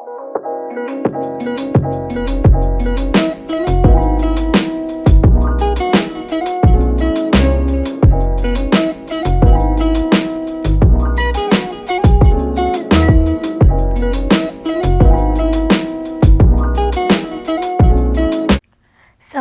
So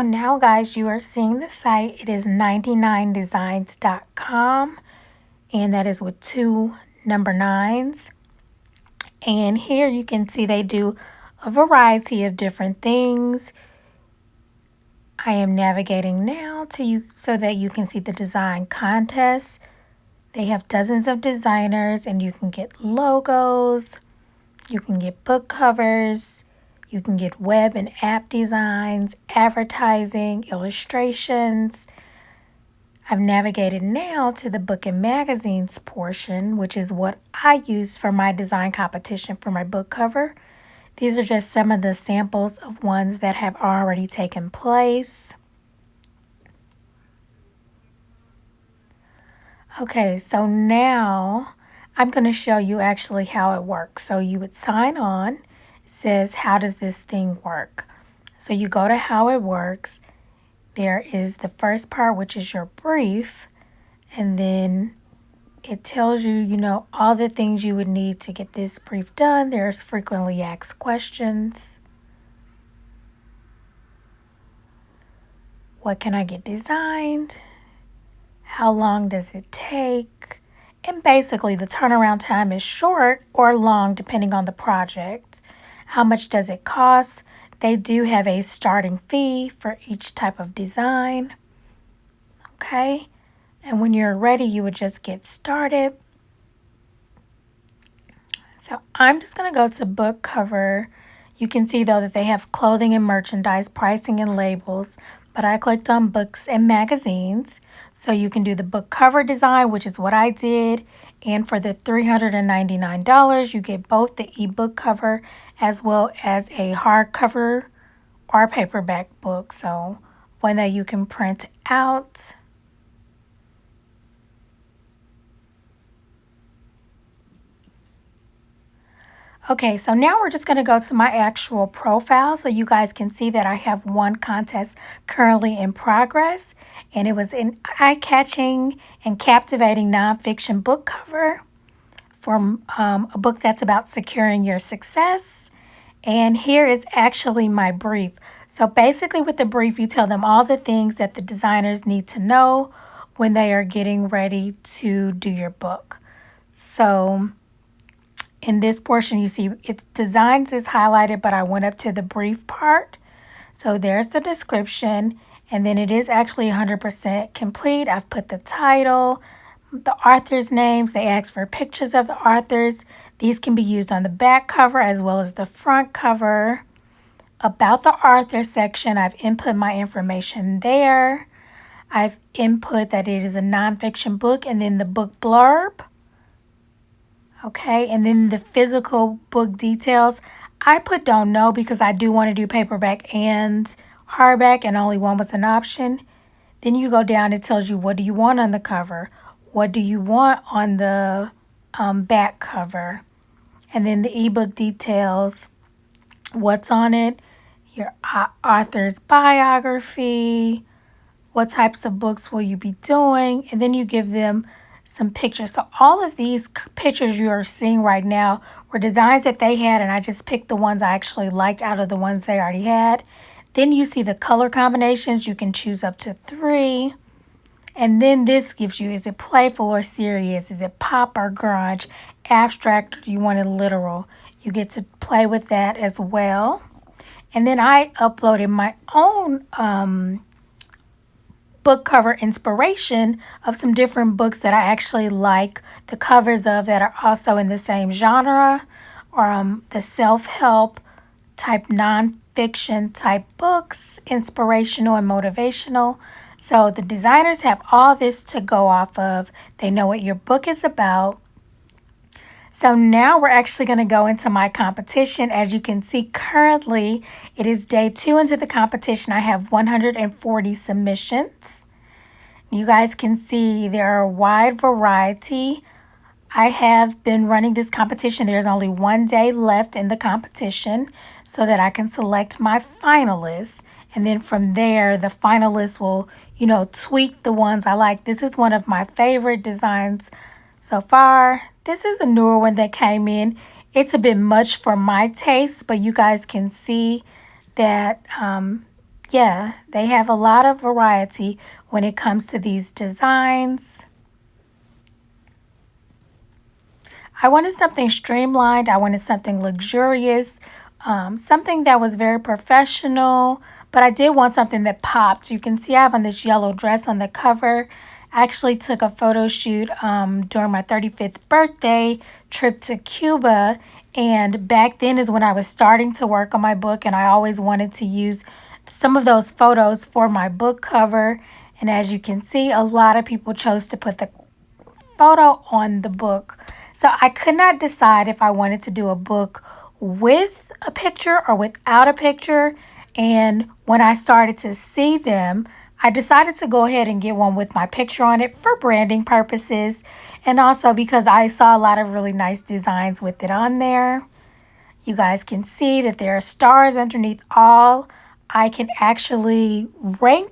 now, guys, you are seeing the site. It is 99designs.com, and that is with 2 number 9s. And here you can see they do a variety of different things. I am navigating now to you so that you can see the design contests. They have dozens of designers, and you can get logos, you can get book covers, you can get web and app designs, advertising, illustrations. I've navigated now to the book and magazines portion, which is what I use for my design competition for my book cover. These are just some of the samples of ones that have already taken place. Okay, so now I'm going to show you actually how it works. So you would sign on. It says, how does this thing work? So you go to how it works. There is the first part, which is your brief. And then it tells you, all the things you would need to get this brief done. There's frequently asked questions. What can I get designed? How long does it take? And basically the turnaround time is short or long depending on the project. How much does it cost? They do have a starting fee for each type of design. Okay, and when you're ready, you would just get started. So I'm just going to go to book cover. You can see though that they have clothing and merchandise, pricing and labels, but I clicked on books and magazines. So you can do the book cover design, which is what I did. And for the $399, you get both the ebook cover as well as a hardcover or paperback book. So one that you can print out. Okay, so now we're just going to go to my actual profile so you guys can see that I have one contest currently in progress, and it was an eye-catching and captivating nonfiction book cover for a book that's about securing your success. And here is actually my brief. So basically with the brief, you tell them all the things that the designers need to know when they are getting ready to do your book. So in this portion, you see its designs is highlighted, but I went up to the brief part. So there's the description, and then it is actually 100% complete. I've put the title, the author's names. They ask for pictures of the authors. These can be used on the back cover as well as the front cover. About the author section, I've input my information there. I've input that it is a nonfiction book, and then the book blurb. Okay, and then the physical book details, I put don't know because I do want to do paperback and hardback, and only one was an option. Then you go down, it tells you what do you want on the cover, what do you want on the back cover, and then the ebook details, what's on it, your author's biography, what types of books will you be doing, and then you give them some pictures. So all of these pictures you are seeing right now were designs that they had, and I just picked the ones I actually liked out of the ones they already had. Then you see the color combinations. You can choose up to 3. And then this gives you, is it playful or serious? Is it pop or grunge? Abstract, or do you want it literal? You get to play with that as well. And then I uploaded my own book cover inspiration of some different books that I actually like the covers of that are also in the same genre, or the self-help type nonfiction type books, inspirational and motivational. So the designers have all this to go off of. They know what your book is about. So now we're actually going to go into my competition. As you can see, currently it is day 2 into the competition. I have 140 submissions. You guys can see there are a wide variety. I have been running this competition. There's only one day left in the competition so that I can select my finalists. And then from there, the finalists will, tweak the ones I like. This is one of my favorite designs so far. This is a newer one that came in. It's a bit much for my taste, but you guys can see that, yeah, they have a lot of variety when it comes to these designs. I wanted something streamlined. I wanted something luxurious, something that was very professional, but I did want something that popped. You can see I have on this yellow dress on the cover. I actually took a photo shoot during my 35th birthday trip to Cuba. And back then is when I was starting to work on my book, and I always wanted to use some of those photos for my book cover. And as you can see, a lot of people chose to put the photo on the book. So I could not decide if I wanted to do a book with a picture or without a picture. And when I started to see them, I decided to go ahead and get one with my picture on it for branding purposes. And also because I saw a lot of really nice designs with it on there. You guys can see that there are stars underneath all. I can actually rate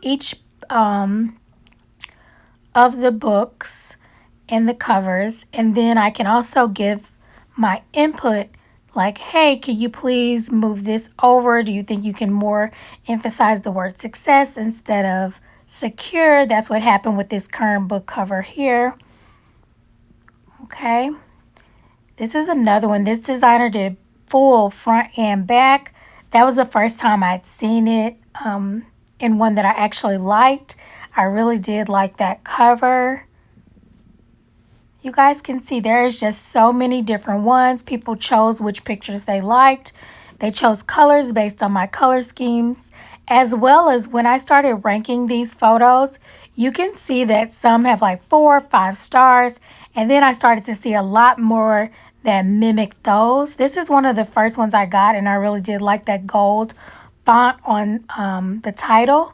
each of the books and the covers, and then I can also give my input like, hey, can you please move this over? Do you think you can more emphasize the word success instead of secure? That's what happened with this current book cover here. Okay, this is another one. This designer did full front and back. That was the first time I'd seen it in one that I actually liked. I really did like that cover. You guys can see there is just so many different ones. People chose which pictures they liked. They chose colors based on my color schemes, as well as when I started ranking these photos, you can see that some have like 4 or 5 stars. And then I started to see a lot more that mimic those. This is one of the first ones I got, and I really did like that gold font on the title.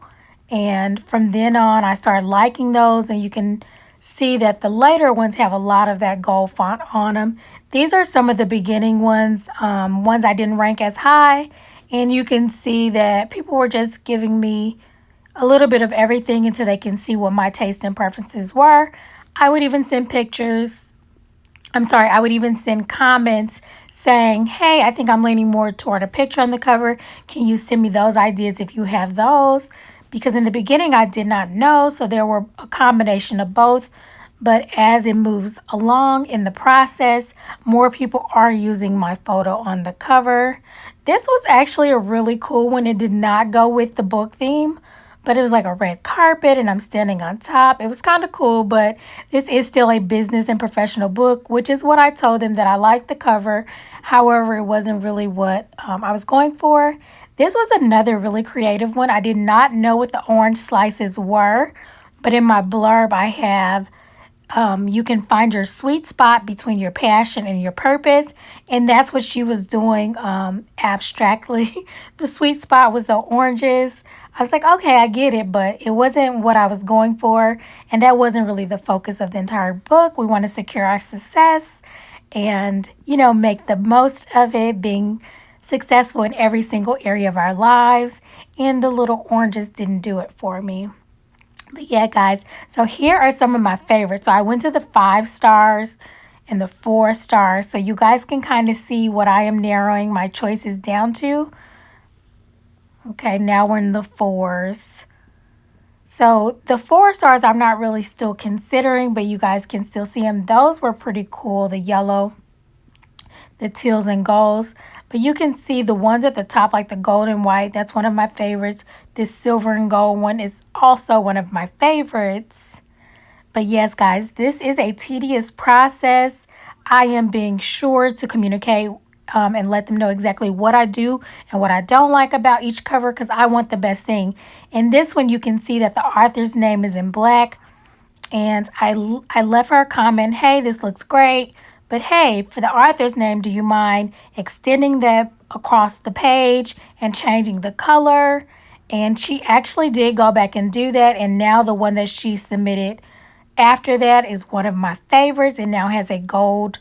And from then on, I started liking those, and you can see that the later ones have a lot of that gold font on them. These are some of the beginning ones, ones I didn't rank as high. And you can see that people were just giving me a little bit of everything until they can see what my taste and preferences were. I would even send pictures. I would even send comments saying, hey, I think I'm leaning more toward a picture on the cover. Can you send me those ideas if you have those? Because in the beginning, I did not know, so there were a combination of both. But as it moves along in the process, more people are using my photo on the cover. This was actually a really cool one. It did not go with the book theme, but it was like a red carpet and I'm standing on top. It was kind of cool, but this is still a business and professional book, which is what I told them, that I liked the cover. However, it wasn't really what I was going for. This was another really creative one. I did not know what the orange slices were, but in my blurb I have, you can find your sweet spot between your passion and your purpose. And that's what she was doing abstractly. The sweet spot was the oranges. I was like, okay, I get it, but it wasn't what I was going for. And that wasn't really the focus of the entire book. We want to secure our success and, make the most of it, being successful in every single area of our lives. And the little oranges didn't do it for me. But yeah, guys, so here are some of my favorites. So I went to the 5 stars and the 4 stars. So you guys can kind of see what I am narrowing my choices down to. Okay, now we're in the 4s. So the 4 stars I'm not really still considering, but you guys can still see them. Those were pretty cool, the yellow, the teals and golds. But you can see the ones at the top, like the gold and white, that's one of my favorites. This silver and gold one is also one of my favorites. But yes, guys, this is a tedious process. I am being sure to communicate and let them know exactly what I do and what I don't like about each cover, because I want the best thing. In this one, you can see that the author's name is in black. And I left her a comment, hey, this looks great. But hey, for the author's name, do you mind extending that across the page and changing the color? And she actually did go back and do that. And now the one that she submitted After that is one of my favorites. It now has a gold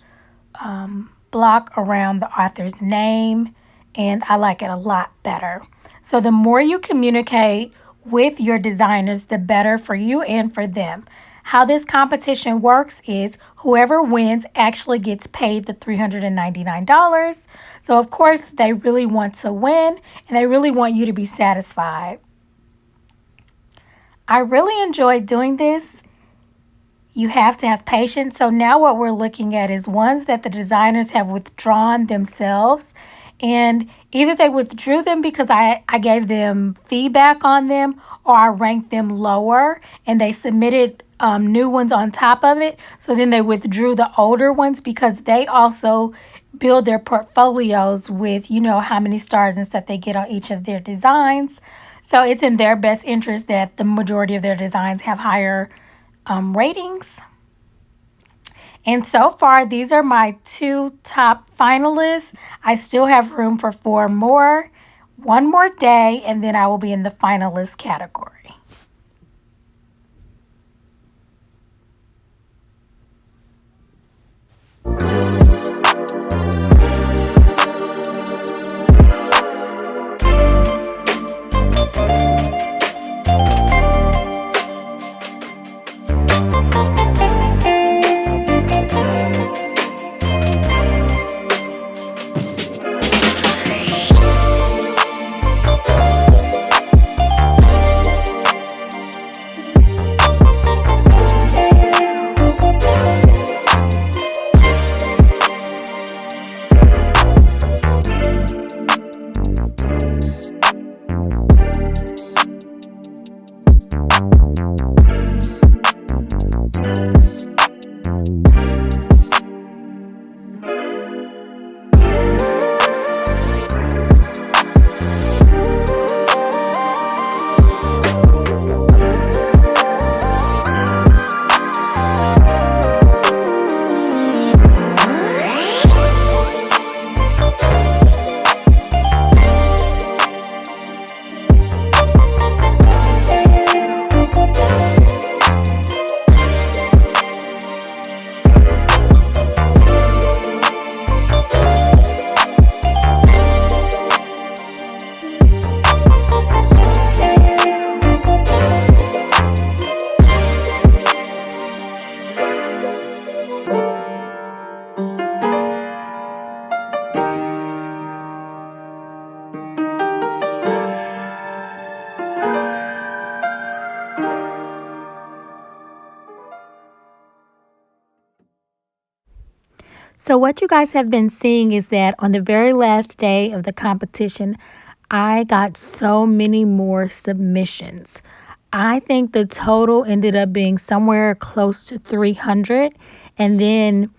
block around the author's name, and I like it a lot better. So the more you communicate with your designers, the better for you and for them. How this competition works is whoever wins actually gets paid the $399. So of course they really want to win and they really want you to be satisfied. I really enjoyed doing this. You have to have patience. So now what we're looking at is ones that the designers have withdrawn themselves. And either they withdrew them because I gave them feedback on them, or I ranked them lower and they submitted new ones on top of it. So then they withdrew the older ones because they also build their portfolios with, how many stars and stuff they get on each of their designs. So it's in their best interest that the majority of their designs have higher ratings. And so far, these are my 2 top finalists. I still have room for 4 more. One more day, and then I will be in the finalist category. So what you guys have been seeing is that on the very last day of the competition, I got so many more submissions. I think the total ended up being somewhere close to 300. And then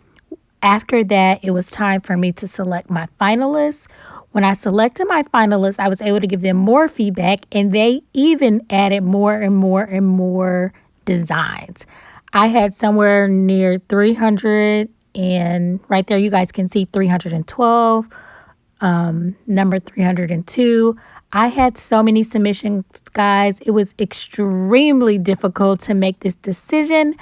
after that, it was time for me to select my finalists. When I selected my finalists, I was able to give them more feedback, and they even added more and more and more designs. I had somewhere near 300, and right there you guys can see 312, number 302. I had so many submissions, guys. It was extremely difficult to make this decision,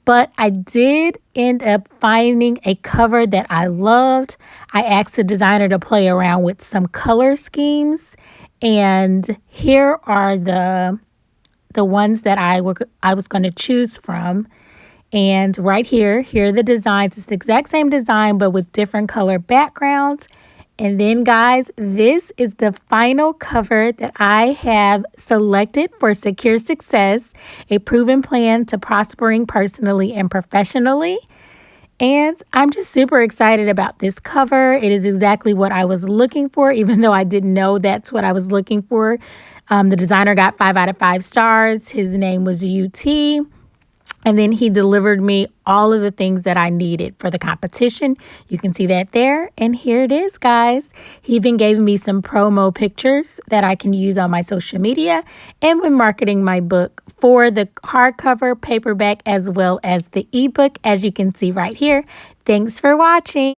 but I did end up finding a cover that I loved. I asked the designer to play around with some color schemes, and here are the ones that I was going to choose from. And right here are the designs. It's the exact same design, but with different color backgrounds. And then, guys, this is the final cover that I have selected for Secure Success, a proven plan to prospering personally and professionally. And I'm just super excited about this cover. It is exactly what I was looking for, even though I didn't know that's what I was looking for. The designer got 5 out of 5 stars. His name was UT. And then he delivered me all of the things that I needed for the competition. You can see that there. And here it is, guys. He even gave me some promo pictures that I can use on my social media and when marketing my book for the hardcover, paperback, as well as the ebook, as you can see right here. Thanks for watching.